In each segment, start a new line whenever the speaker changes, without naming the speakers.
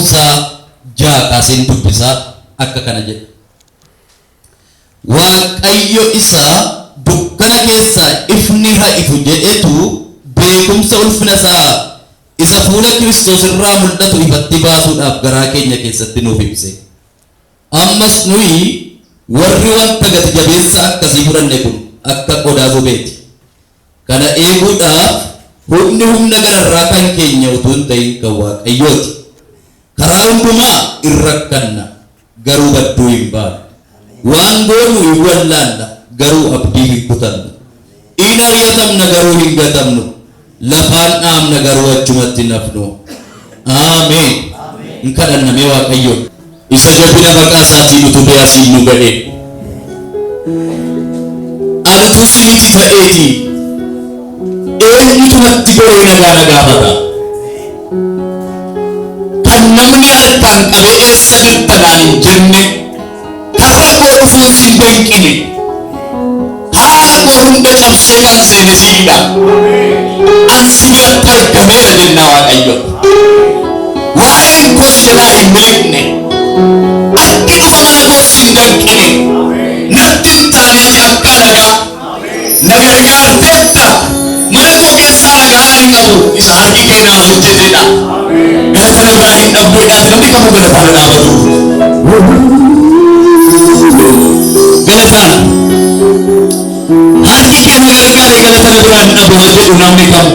lakkoofsa 6 kaaseen dubbisaa akka kana jedha. Waaqayyo isa dukkana keessaa ifni haa ifu jedhetu beekumsa ulfina isaa isa fuula Kiristoos irraa mul'atu ifatti baasuudhaaf garaa keenya keessatti nuuf ibse. Ammas nuyi warri wanta gati jabeessa akkasii fudhanne kun akka qodaa bobeeti. Kana eeguudhaaf humna gararraa kan keenya utuu hin ta'in kan Waaqayyooti. Karaa hundumaa in rakkanna garuu badduu hin baanu. Waan goonu hin wallaalla garuu abdii hin kutannu. In ariyatamna garuu hin gatamnu. Lafaan dhaamna garuu achumatti hin hafnu. Ameen. In kadhanname Waaqayyo isa jabina maqaa isaatiin utubee asiin nu ga'e. Anatu siiti ta'eeti eenyutu natti godhee nagaa nagaafata. Kan namni harkaan qabee eessa jirta naan hin jenne karra koo dhufuus hin danqine haala koo hunda cabsee kan seene siidha. Ansi biratti argameera jenna Waaqayyo. Waa'een koos jalaa hin miliqne harki dhufa mana koos hin danqine natti hin taane ati akka nagaa na gargaarteetta. Mana koo keessaa nagaa hin qabu isa harki kee naa hojjetedha. Galata na biraa hin dhabneedhaaf namni kamuu galataa na dhaabatu. Galataa harki kee na gargaare galata na biraa hin dhabu haa jedhu namni kamu.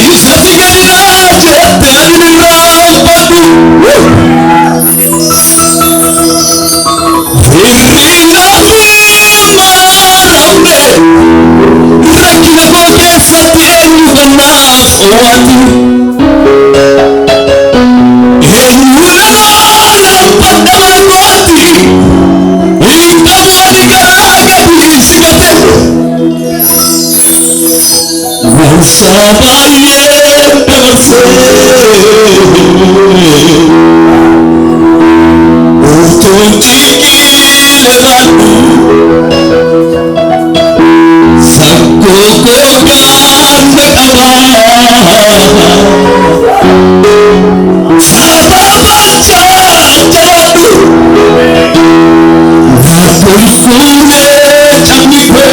Is that the
Sabaye damase Utunchiki lelanu Sakko koga nakawa Sababacha jawadu Napulfune chamiko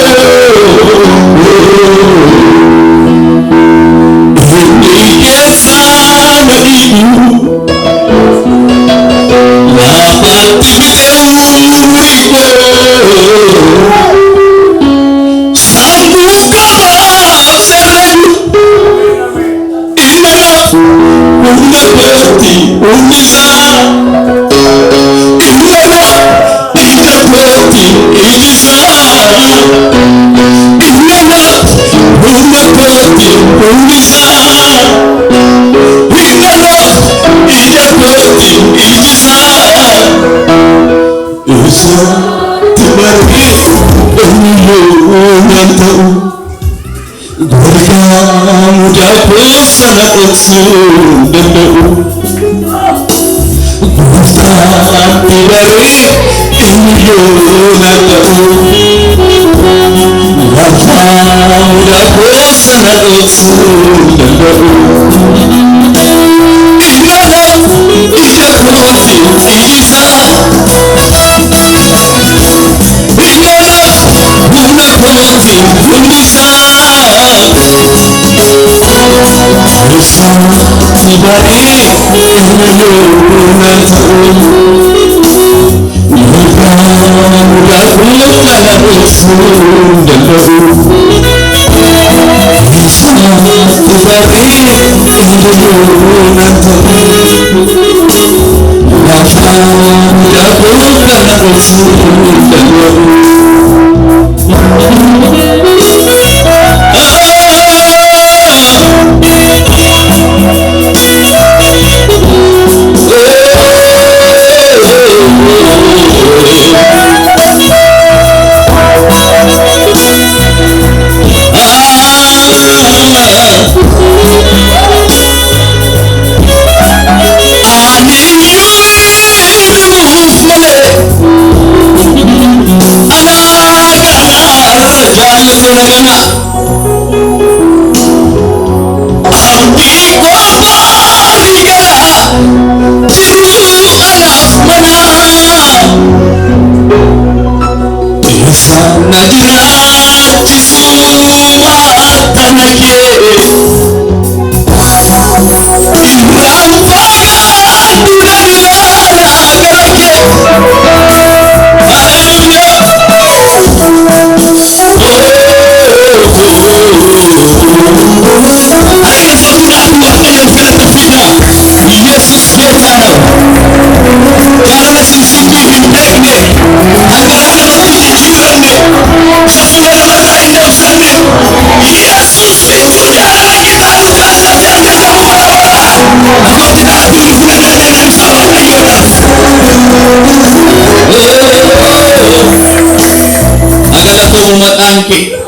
Angke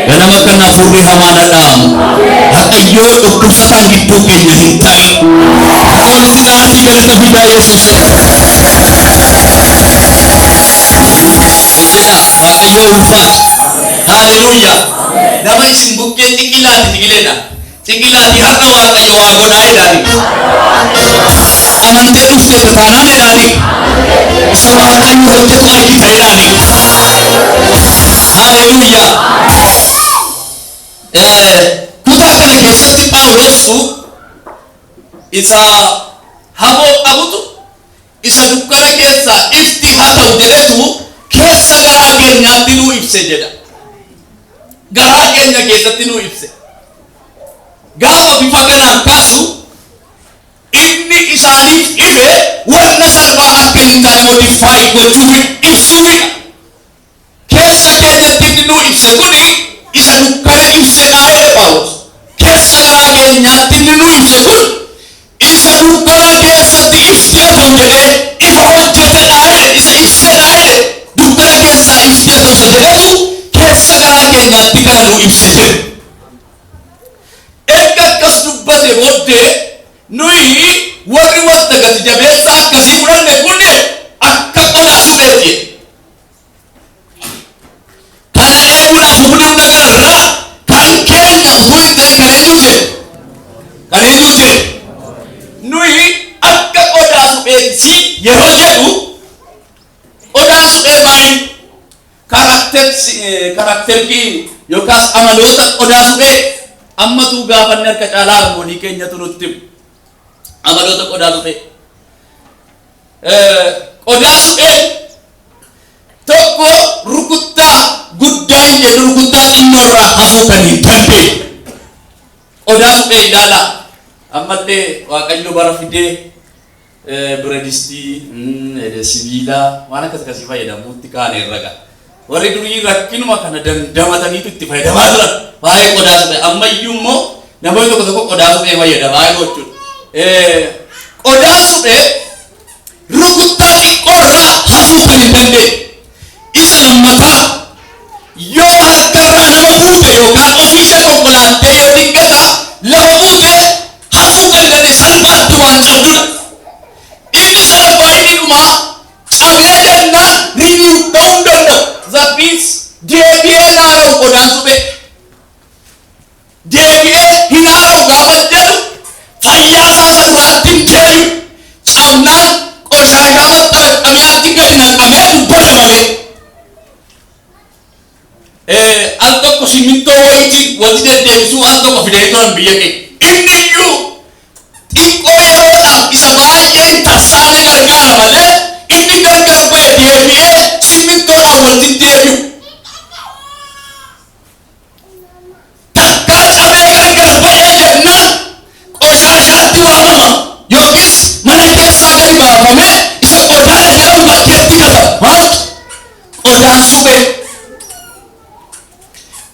ganama kana furri hamana dam hakayo ukusatan gipuke nyahitai kalau sinati kana tabida Yesus Ijena hakayo ufat haleluya damai simbuke tikilati harna wakayo wagonai dari amante ufte tatanane dari sawakayo hojjetu aikitai dari haleluya kutaa kana keessatti Phaawulos isa hamoo qabutu isa dukkana keessa ifti haa ta'u jedhetu keessa garaa keenyaatti nuu ibse jedha. Garaa keenya keessatti nuu ibse gaafa bifa kanaan kaasu inni isaaniif ife wanna salphaa akka hin taane modifaayi gochuuf ibsuudha. Keessa keenyatti nuu ibse kuni isa dukkana ibse dhaa'ee Phaawulos keessa garaa keenyaatti nuu ibse kun isa dukkana keessatti ifti haa ta'u jedhee ifa hojjete dhaa'ee isa ibse dhaa'ee dukkana keessaa ifti haa ta'u isa jedhetu keessa garaa keenyaatti kana nuu ibse jedhe. karakter ki yokas amalota qodaa suphee ammatu gaafanne harka caalaa harmoonii keenyatu nutti amalota qodaa suphee qodaa suphee tokko rukuttaa guddaa hin jedhu rukuttaa xinnoo irraa hafuu kan hin dandeenye qodaa suphee ilaala ammallee waaqayyo bara fidee biredistii sibiila waan akkasii fayyadamuutti kaane irra warri durii rakkinuma kana dandamataniitu itti fayyadamaa turan baay'ee qodaa suphee ammayyuu immoo namoonni tokko tokko qodaa suphee fayyadamaa jechuudha. Qodaa suphee rukuttaa xiqqoorraa hafuu kan hin dandeenye isa lammataa yoo harkarraa nama buute yookaan ofiisa konkolaattee yoo diggata lafa buute hafuu kan dandeenye salphaatti waan cabdudha. Inni sadaffaa inni dhumaa cabee jennaan riidiyu ta'uu danda'u. That means deebi'ee naara'u qodaan suphee deebi'ee hin haara'u gaafa jedhu fayyaa isaa sarraatti hin deebi'u cabnaan qoshaashaa maxxanfamiyaatti gadi naqamee dubbata malee. Al tokko simintoo wanti deddeebisuu al tokko fidee turan biyya keenya inni iyyuu xiqqoo yeroodhaaf isa baay'ee hin tarsaane gargaara malee inni gargar ba'e deebi'ee simintoodhaan walitti deebi'u. Takkaa cabee gargar ba'ee jennaan qoshaashaatti waamama yookiis mana keessaa gadi baafamee isa qodaa jedhamu bakkeetti gatama. Maaltu qodaan suphee.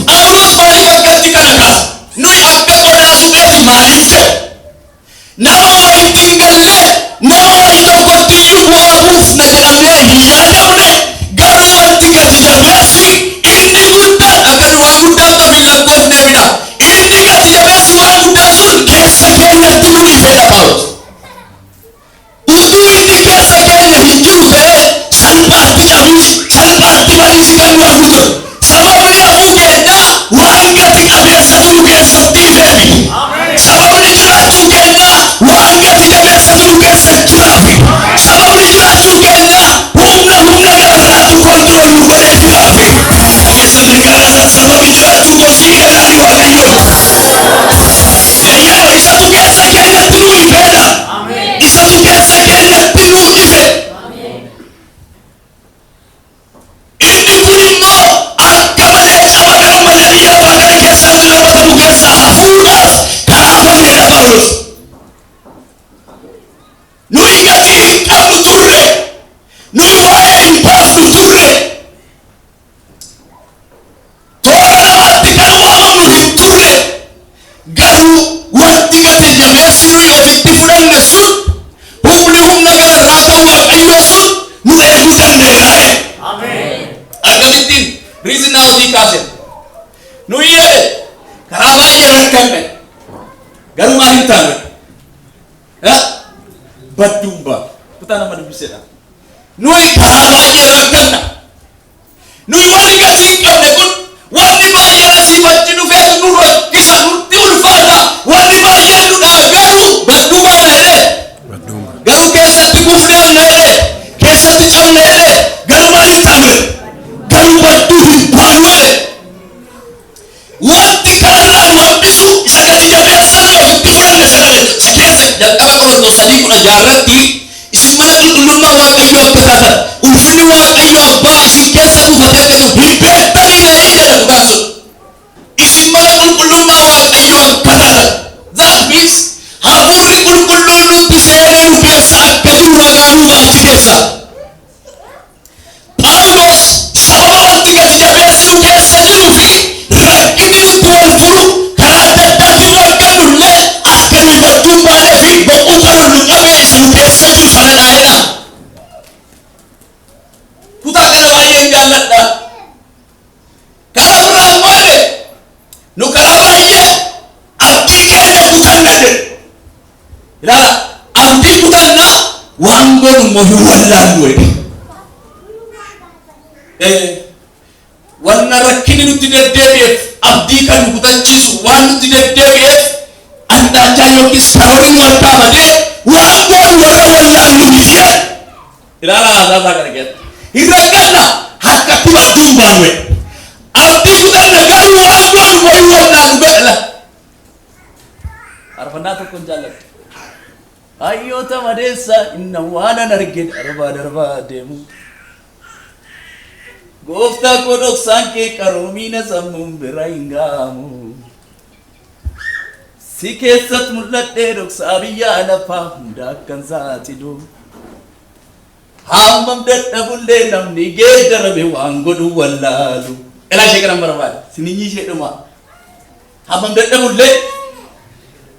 Phaawulos maaliif akkatti kana kaasa? Nuyi akka qodaa supheeti maaliif jedhu? Nama wayitti hin galle nama wayi tokkotti iyyuu bu'aa buufna jedhamee hin yaadamne garuu wanti gati jabeessi inni guddaan akka waan guddaan tafiin lakkoofne midha inni gati jabeessi waan guddaan sun keessa keenyatti nu ifedha Phaawulos. Utuu inni keessa keenya hin jiru ta'e salphaatti cabiinsi salphaatti badiisi kan nu hafu ture. Sababni hafuu keenyaa waan gati qabeessatu nu keessatti ifeemi. Sababni jiraachuu keenyaa waan gati jabeessatu nu keessa jiraafi. Sababni jiraachuu keenyaa humna gararraatu kontrol nu godheefidhaafi. Dhageessan nagaadhaan sababi jiraachuu kosii jedhaani waaqayyoon. Eeyyama isatu keessa keenyatti nu ifeedha. Isatu keessa keenyatti nu ife. Inni kun immoo akka malee caba gammadanii yeroo kana keessatti namoota nu keessaa hafuudhaaf karaafamneedha Phaawulos. Nuyi gatii hin qabnu turre, nuyi waa'ee hin baafnu turre, toora namaatti kan waamamnu hin turre, garuu wanti gati jabeessi nuyi ofitti fudhanne sun humna gararraa kan waaqayyoo sun nu eeguu danda'eeraa'e. Akkamittiin riizinaa hojii kaase nuyi karaa baay'ee rakkanne garuu maal hin taane badduun ba'a kutaa nama dubbisedha. Nuyi karaa baay'ee rakkanna nuyi warri gatii hin qabne kun wanni baay'een asii wajji dhufee nu rakkisa nutti ulfaata wanni baay'een nu garuu badduu baana jedhee garuu keessatti kufne anna jedhee keessatti cabne jedhee garuu maal hin taane garuu badduu hin baanu jedhee wanti kanarraa nu hambisu isa gati jabeessaa nu ofitti fudhanne sana keessa jalqaba Qorontos 3:6 isin mana qulqullummaa waaqayyoo akka taatan ulfinni waaqayyoo abbaa isin keessa buufatee akka jiru hin beektanii jedha dhugaan sun. Isin mana qulqullummaa waaqayyoo akka taatan that means hafuurri qulqulluun nutti seenee nu keessa akka jiru ragaa nu baati keessa. Phaawulos sababa wanti gati jabeessi nu keessa jiruu fi rakkinni nutti wal furu karaa adda addaatiin argannullee akka nuyi badduun baanee fi boquu qaban nu qabee isa nu keessa jiru sana dhaa'edha. Kutaa kana baay'een jaalladha. Karaa biraa immoo nu karaa baay'ee abdii keenya kutanna jedhe. Ilaala abdii kutannaa waan goonu immoo hin wallaallu jedhe. Wanna rakkinni nutti deddeebi'eef abdii kan nu kutachiisu waan nutti deddeebi'eef andaajaa yookiis karooriin wal kaafatee waan goonu warra wallaallu miti jedhe. Ilaala haasaa isaa kana keessa hin rakkanna harkatti badduun baanu jedhe. faarfannaa tokkoon jaalladha. Hayyoota madeessa inna waanan arge darbaa deemu. Gooftaa koo dhoksaan kee qaroomiina sammuun bira hin ga'amu. Si keessatti mul'adhee dhoksaa biyya lafaa hunda akkan saaxilu. Hammam dadhabullee namni geeddarame waan godhu wallaalu. Elaa ishee kanan barbaada. Sininyi ishee dhuma. Hammam dadhabullee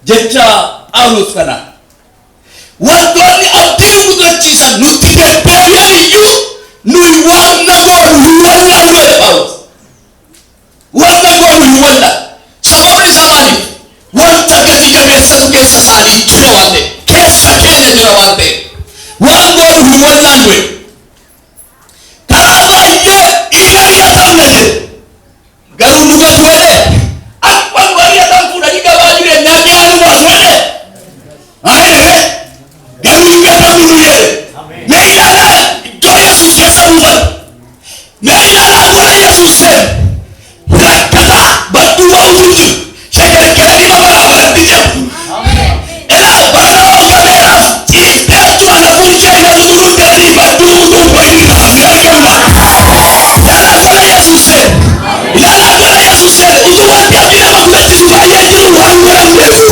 jecha Phaawulos kana. Wantoonni abdii kutachiisan nutti deddeebi'an iyyuu nuyi waan nagooru hin wallaalu jedhe Phaawulos. Waan nagooru hin wallaalu. Sababni isaa maaliif? Wanta gadi jabeessatu keessa isaanii jira waan ta'e. Keessa keenya jira waan ta'e. Waan gooru hin wallaalu jedhe. Karaa baay'ee hin ari'atamne jedhe. Garuu dhugatu jedhe. Akkuma ari'atan fuudhanii gabaa jireenyaa mi'aanu baasu jedhe. Ayee garuu hin beekamu nu jedhe. Mee ilaalaa iddoo Yesuus keessa buufatu. Mee ilaalaa gola Yesuus seenu. Rakkataa badduu bahuutu jiru. Shekelkelanii babalaabalatti jedhu. Ilaa baala gabeeraaf xiiqeetu alafuun keenya tuturuun galanii badduu utuun bahin raafne argamna. Ilaalaa gola Yesuus seenu. Ilaalaa gola Yesuus seenu. Utuu wanti abdii nama kutachiisu baay'ee jiru waan godhamneefu.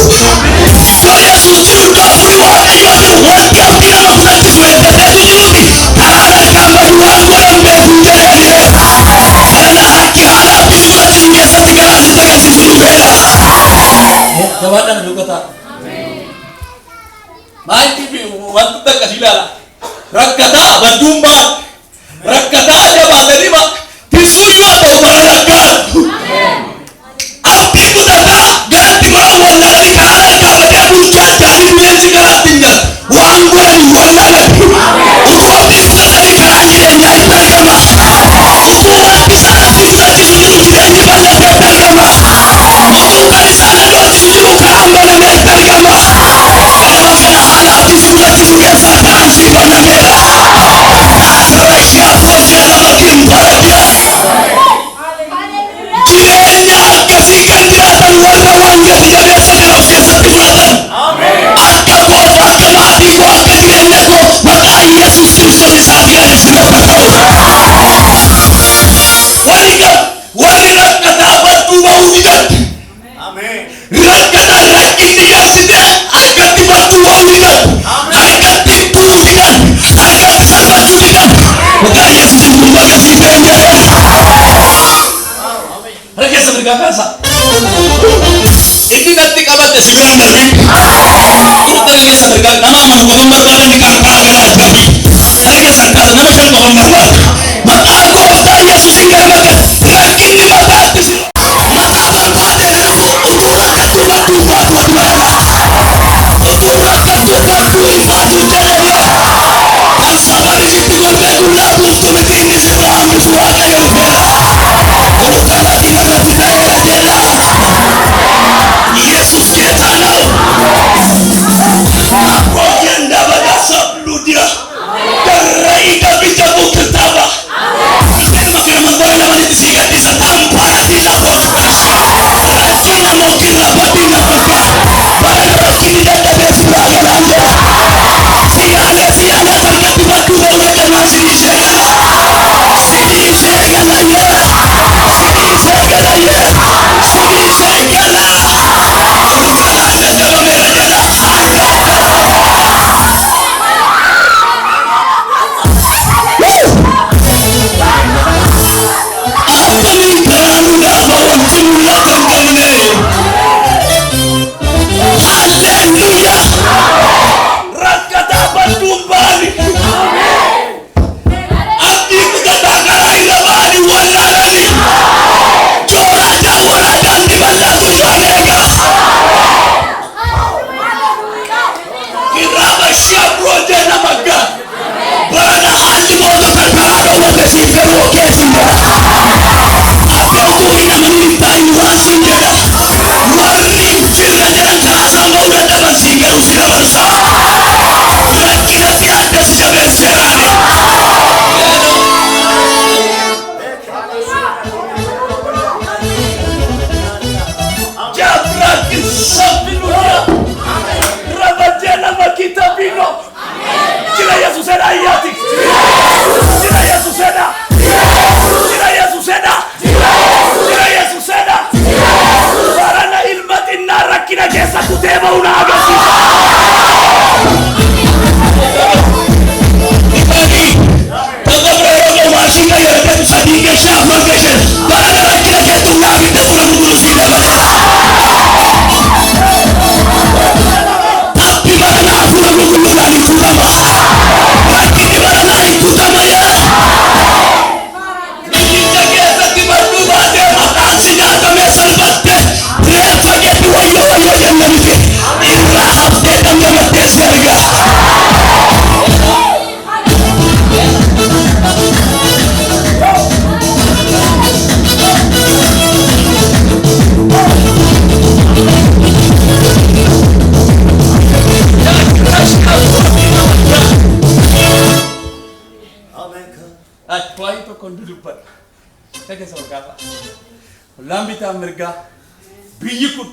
Iddoo Yesuus jiru iddoo afurii Waaqayyoo jiru wanti abdii nama kutachiisu eeggateetu jiruuti. Karaa harkaan bahu waan godhamneefu jedhee. Kana harki haala abdii kutachiisu keessatti garaa sitti agarsiisu dhufeera. Jabaadhaan dhugataa. Maaliif wanti takka si ilaala? Rakkataa badduun baal. Rakkataa jabaatanii ma tisuu yoo ta'u bara rakkaatu. Abdii kutataa garatti maa wallaalanii karaa harkaa badee bulchaa ta'anii bineensi garaatti hin galu. Waan godhan hin wallaalan. Utuu abdii kutatanii karaa jireenyaa itti argama. Utuu wanti isaan abdii kutachiisu jiru jireenyi bal'atee itti argama. Utuu kan isaan adoosisu jiru karaan banamee itti argama. Ganama kana haala abdii si kutachiisu keessaa karaan si banameera. Asirra ishee afur jedhama kimbarajira. Jireenya akkasii kan jiraatan warra waan gadi jabeessa kana of keessatti fudhatan. Akka koof akka maatii koo akka jireenya koo maqaa Yesuus Kiristoos isaanii ajaa'ibsiifata ta'u. Warri rakkataa badduu bahuu didan. Rakkataan rakkinni yaasitee harkatti badduu bahuu didan. Harkatti turuu didan. Harkatti salphachuu didan. Maqaa Yesuusiin kun bagasiifneen jedhee. Harka keessa mirgaa kaasa. Inni natti qabate si biraan darbin. Harka keessa mirgaa nama amanu qofan barbaada inni kaan karaa garaa jabbi. Harka keessa kaasa nama shan qofan barbaada. Atwa'i tokko hin dubbadha. Dhaga isa gaafa. Lambitaan mirgaa biyyi kun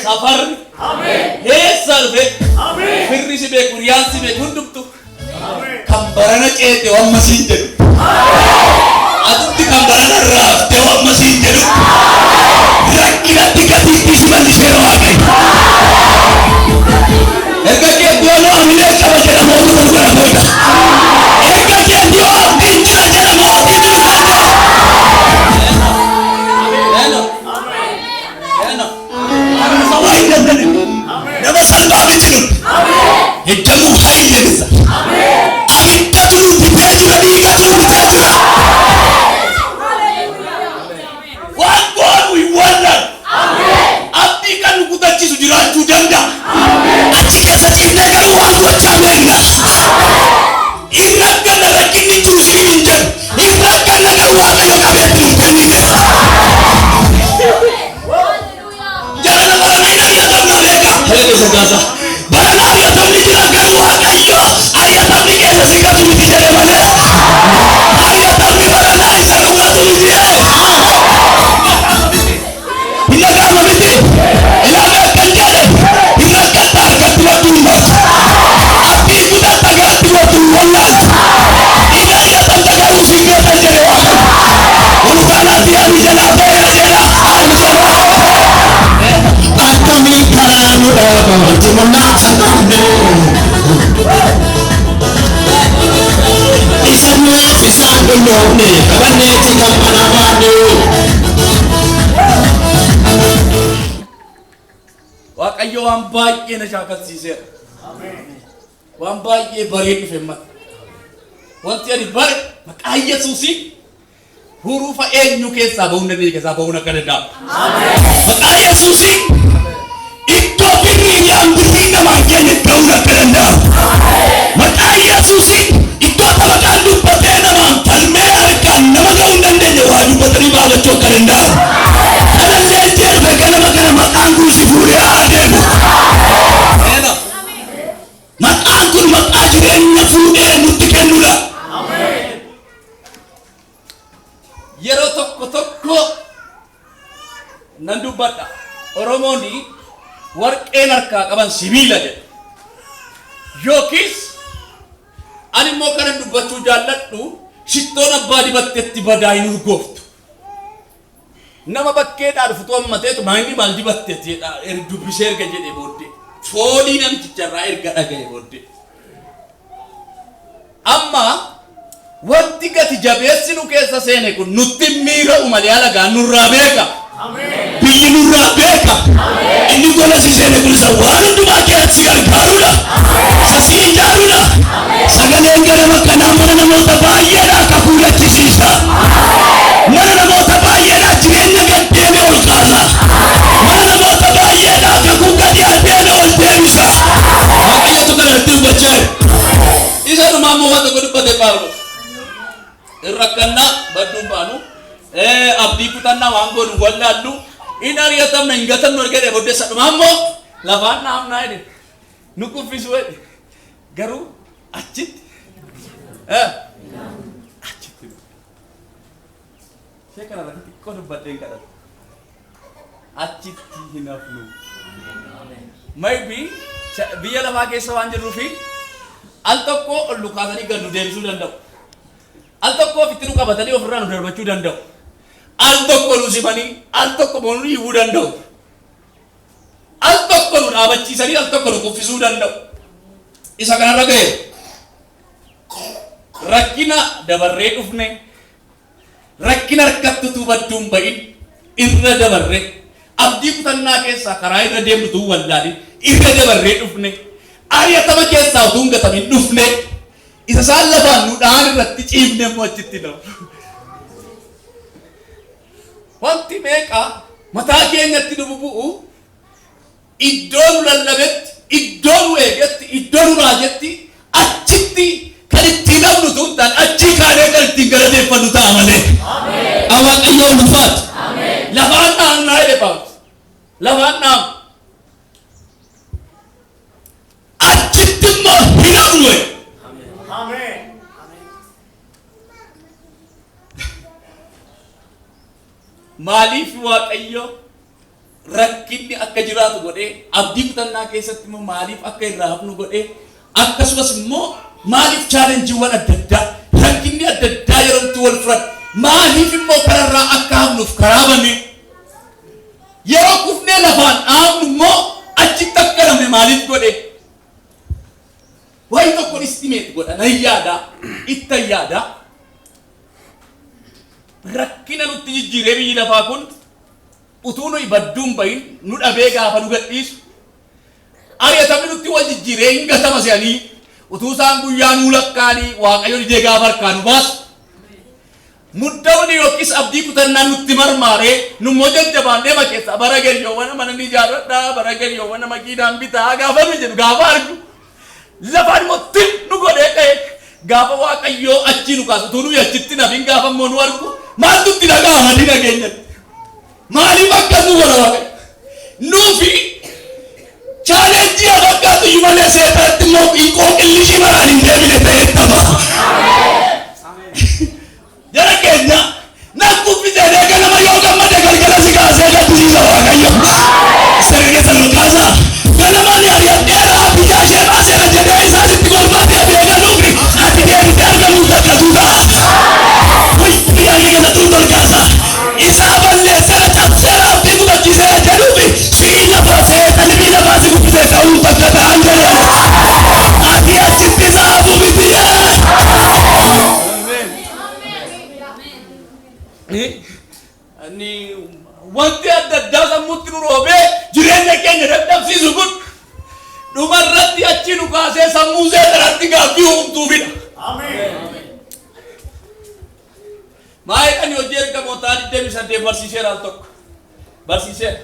safarri heessa dhufe firri si beeku riyaan si beeku hundumtu kan barana ceete wamma siin jedhu atutti kan barana raafte wamma siin jedhu rakkinatti gatiitti si balliseera waaqayyo. Erga keetti yoo amilee qaba jedhamu oolu gurgura booda. Erga keetti yoo abdiin jira jedhamu abdiin jiraate. Nama salphaa miti nun. Heddamuu haile bisa. Abiddatu nu bitee jira dhiigatu nu bitee jira. Waan goonu hin wallan. Abdii kan nu kutachiisu jiraachuu danda'a. Achi keessa ciifnee garuu waan gochaa beekna. Hin rakkanna rakkinni jiru siin hin jedhu. Hin rakkanna garuu waaqayyo qabeetti nu kennine. Jarana barana hin ariyatamna beeka. Hele sagaasa. Barana ariyatamni jira garuu waaqayyo ariyatamni keessa si gatu miti jedhe malee. Ariyatamni baranaa isa dhugatu miti. Hin dhagaama miti. Ilaalee akkan jedhe. Hin rakkatta harkatti wattuu hin baatu. Abdii kutatta garatti wattuu hin wallaaltu. Hin ariyatamta garuu si geetan jedhe waaqayyo. Olukaanaatti yaadu jalaa beera jedha. Ani jedha. Akkamiin karaa nu dhaabatu mul'aa sanamne. Isa nuuf isaan dhulloofne qabanneeti kan mana baane. Waaqayyo waan baay'ee na shaakalsiiseera. Waan baay'ee baree dhufe mata. Wanti ani bare maqaa Yesuusii hurufa eenyu keessaa bahuu dandeenye keessaa bahuun akka danda'amu. Maqaa Yesuusii iddoo birriidhaan birrii namaan keenya ga'uun akka danda'amu. Maqaa Yesuusii iddoo taphataan dubbatee namaan falmee harkaan nama ga'uu hin dandeenye waa dubbatanii baafachuu akka danda'amu. Kanallee jeerfe ganama kana maqaan kun si fuudhee haa deemu. Maqaan kun maqaa jireenya fuudhee nutti kennudha. Yeroo tokko nan dubbadha. Oromooni warqeen harkaa qaban sibiila jedha. Yookiis ani immoo kanan dubbachuu jaalladhu shittoon abbaa dibatteetti badaa hin urgooftu. Nama bakkeedhaa dhufutu ammateetu maangi maal dibatteetti jedha dubbisee erga jedhee booddee. Foolii namticharraa erga dhaga'e booddee. Amma wanti gati jabeessi nu keessa seene kun nutti miira'u malee alagaan nurraa beeka. Biyyi nurraa beeka. Inni gola si seene kun isa waan hundumaa keessatti gargaarudha. Sasii ijaaruudha. Sagaleen ganama kanaa mana namoota baay'eedhaa akka fuulattisiisa. Mana namoota baay'eedhaa jireenya gaddeeme ol kaasa. Mana namoota baay'eedhaa akka kun gadi adeeme ol deebisa. Waaqayyotu kanatti dubbachaa isa dhumaa immoo wanta godhubbate Phaawulos. Irrakkannaa badduun baanu abdii kutannaa waan godhu wallaallu in ariyatamna hin gatamnu argee booddeessa dhumaa immoo lafaan naamnaa jedhe nu kuffisu jedhe garuu achitti ishee kanarratti xiqqoo dubbadheen kadhatu achitti hin hafnu. Maybe biyya lafaa keessa waan jirruufi al tokko ol lukaasanii gad nu deebisuu danda'u. Al tokko ofitti nu qabatanii ofirraa nu darbachuu danda'u. Al tokko nu simanii al tokko nu hiwuu danda'u. Al tokko nu dhaabachiisanii al tokko nu kuffisuu danda'u. Isa kanarra ga'e rakkina dabarree dhufne rakkina harkatti utuu badduun ba'in irra dabarree abdii kutannaa keessaa karaa irra deemnu utuu wallaalin irra dabarree dhufne ari'atama keessaa utuu hin gatamin dhufne isa isaan lafaan nu dhaan irratti ciifne immoo achitti dhabu. Wanti meeqa mataa keenyatti nu bu'u iddoo nu lallabetti iddoo nu eegetti iddoo nu raajetti achitti kan ittiin dhabnu tuun ta'an achii kaanee kan ittiin galateeffannu ta'a malee. Waaqayyoon ulfaatu. Lafaan naannaa jedhe Phaawulos. Lafaan naam. Achitti immoo hin hafnu. maaliif waaqayyo rakkinni akka jiraatu godhee abdii kutannaa keessatti immoo maaliif akka irraa hafnu godhee akkasumas immoo maaliif chaalenjiiwwan adda addaa rakkinni adda addaa yerootti wal furan maaliif immoo kararraa akka hafnuuf karaa banee yeroo kufnee lafaan dhaabnu immoo achitti akka namne maaliif godhee wayi tokko istimeet godha nan yaada ittan yaada rakkina nutti jijjiiree biyyi lafaa kun utuu nuyi badduun bahin nu dhabee gaafa nu gadhiisu ari'atamni nutti wal jijjiiree hin gatama se'anii utuu isaan guyyaa nuu lakkaanii waaqayyo didee gaafa harkaa nu baasu muddamni yookiis abdii kutannaan nutti marmaaree nummoo jajjabaannee makeessa bara galiyoowwan mana ni ijaarradhaa bara galiyoowwan makiinaan bitaa gaafa nu jedhu gaafa argu lafaan immoo nu godhee ka'e gaafa waaqayyoo achii nu kaasu utuu nuyi achitti nafin gaafa immoo nu argu maaltu itti dhaga'ama ni dhageenyatti maaliif akkas nu godha waaqayyo nuufi chaalenjii fakkaatu iyyuu malee seetaatti immoo qooqillishii maraan hin deebine ta'ee qaba. Jara keenya nan kuffisee ganama yoo gammade galgala si kaasee gaddisiisa waaqayyo. Siree sana kaasaa ganama ni ari'adheeraa biyyaa ishee baaseera jedhee isaanitti golbaatee beekanuufi ati deebitee argamuu gaddatuudha. Biyyaa ni galatuun tolkaasa. Isaa balleesseera cabseera abdii gubachiiseera jedhuufi sii lafa seetani biyya lafaa si kuffisee ta'uu bakka ta'an jedhee. Ati achitti saafu bitiyee. Ani wanti adda addaa sammuutti nu roobee jireenya keenya dadhabsiisu kun dhumarratti achi nu kaasee sammuu seetarratti gaaffii uumtuufidha. Maayidhaan hojii ergamootaa 28 barsiiseera al tokko barsiiseera.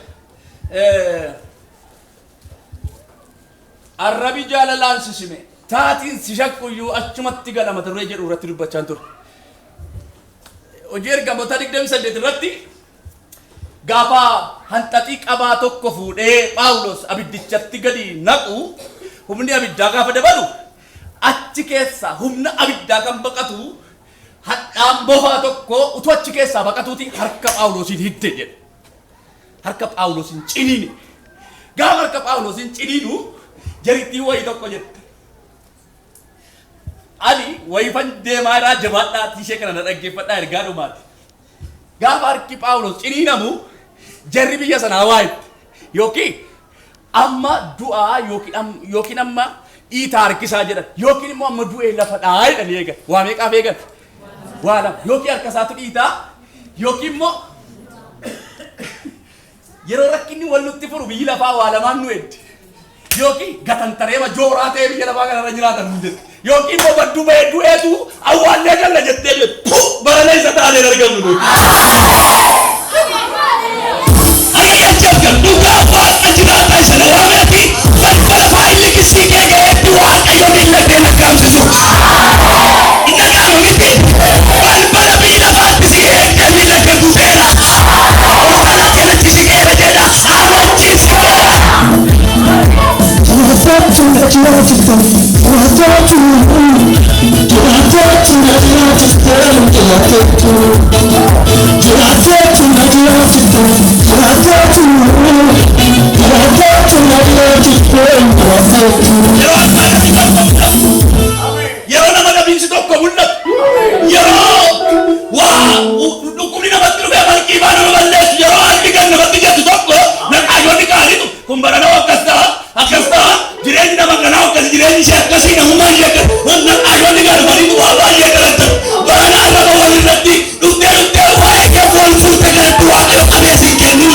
Arrabi jaalalaan sisime taatiin si shakkuyyuu achumatti galama turre jedhu irratti dubbachaa ture. Hojii ergamootaa 28 irratti gaafa hanxaxii qabaa tokko fuudhee Phaawulos abiddichatti gadi naqu humni abiddaa gaafa dabalu achi keessa humna abiddaa kan baqatu hadhaan bofaa tokko utuu achi keessaa baqatuuti harka Phaawulosiin hidde jedhe. Harka Phaawulosiin ciniine gaafa harka Phaawulosiin ciniinu jarittii wayii tokko jette. Ani wayifan deemaadhaa jabaadhaa ishee kana na dhaggeeffadhaa ergaa dhumaati. Gaafa harki Phaawulos ciniinamu jarri biyya sanaa waayetti yookiin amma du'aa yookiin amma dhiitaa harkisaa jedhan yookiin immoo amma du'ee lafa dhaa jedhanii eegan waa meeqaaf eegan waa lama yookiin harka isaatu dhiitaa yookiin immoo yeroo rakkinni wal nutti furu biyyi lafaa waa lamaan nu eddi yookiin gatantareema jooraa ta'ee biyya lafaa kanarra jiraatan nu jedhe yookiin immoo badduu bahee du'eetu awwaallee galla jettee jettu barana isa taanee argamnu nuti. Dugaa waaqa jiraataa isa na waameeti balbala faayilli kisii kee ga'eetti waaqayyo miidhagdee lakkaamsisu. Inni dhagaama miti balbala biyya lafaatti si eegdee miidhagdee guuteera. Hoogganaa jalatti si geera jedha amachiis godha. Yeroo nama dhabiinsi tokko mul'atu yeroo waa dhukkubni namatti dhufee malkii baa nama balleessu yeroo harki kan namatti jettu tokko naqaayoonni qaalitu kun baranoo akkas ta'a jireenyi nama kanaa akkas jireenyi ishee akkasii namummaa ishee akkas naqaayoonni galmaniitu waa baay'ee galatan baranaa arraba walirratti dhuftee waa'ee kee wal fuute galatti waaqayyo qabeessi hin kennin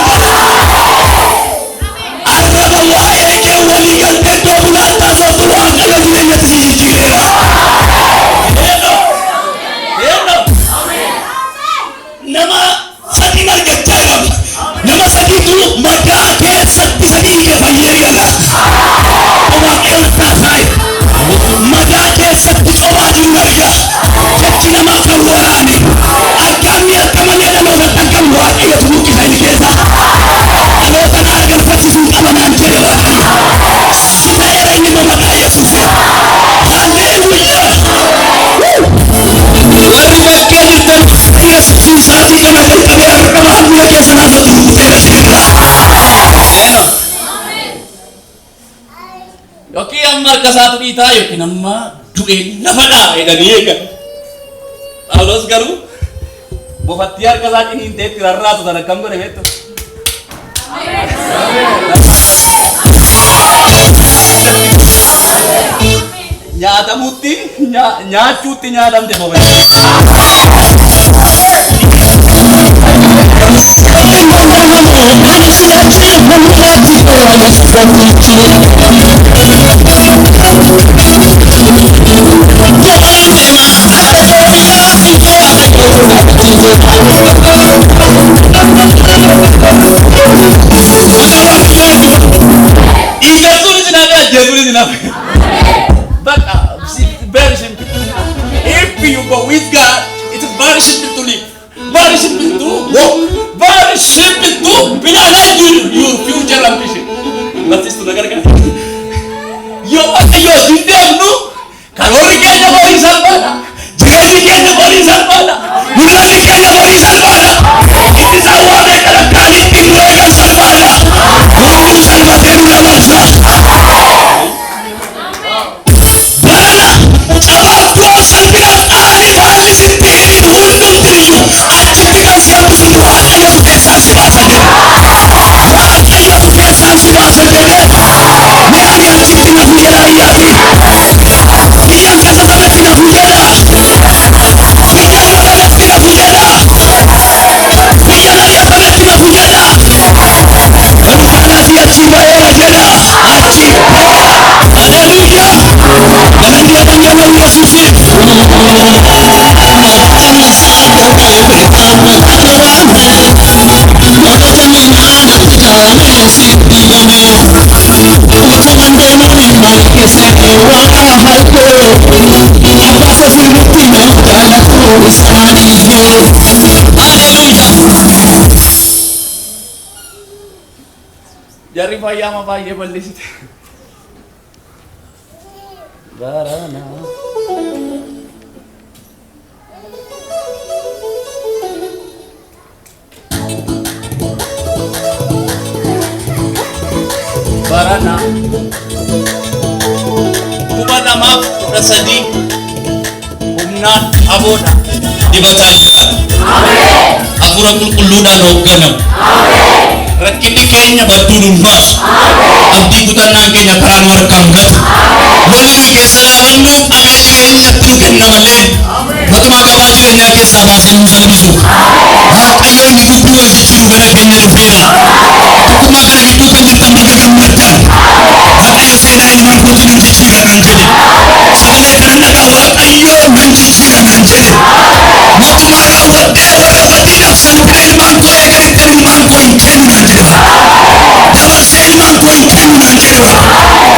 arraba waa'ee kee walii galtee iddoo bulaataa sooftu waaqayyo jireenyatti si jijjiireera. Nama sadii argachaa qaba. Nama sadiitu madaa keessatti sadii kee fayyee gala. Waaqayyoon taasaa'e. harka isaatu dhiitaa yookiin amma du'een lafa dhaa jedhanii eegan. Phaawulos garuu bofattii harka isaa ciniinteetti rarraatu sana akkam godhe beektu. Nyaatamutti nyaachuutti nyaatamte bofattii. But very simple. If you go with God, it's very simple to live, very simple to walk, very simple to realize your future ambition. But it's to the garden. Yo, dindiamnu, kalori kenya bori salvana, jireni kenya bori salvana, mulani kenya bori salvana. It is our way that kali kiwega salvana. Mungu salvate mulamasha. Jari payah apa ya balik situ. Barana. Barana. Kubana maaf rasadi. Umnan aboda. Dibatan kita. Amin. Afura kulkuluna hoganam. Amin. Rakini kenya badurun mas. Abdi kutanna kenya karan warkam gat. Lolini ke salawannu ameli kenya tuken namale. Matuma gaba jirenya ke sabase musalbisu. Waaqayyo ni guddu ejiru gara kenya dubera. Kuma gara giddu kan dirqamni gagammaddan. Waaqayyo seeda ilman kooti nan jijjiira nan jedhe. Sagalee kadhannadha waaqayyo nan jijjiira nan jedhe. Mootummaa raawwadhee warra badiidhaaf salphina ilmaan koo eegarittan ilmaan koo hin kennu nan jedhe bara. Dabarsee ilmaan koo hin kennu nan jedhe bara.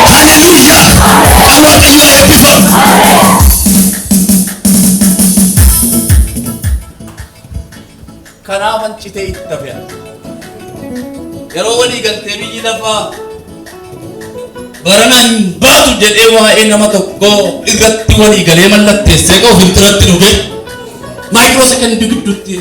Haleluuyaa! Yaa waaqayyo eebbifamu. Kanaaf ancitee itti taphea. Yeroo walii galtee biyyi lafaa baranaan baatu jedhee waa'ee nama tokkoo irratti walii galee mallatteessee qabu filtiratti dhufe maayikiroo sekendii gidduutti.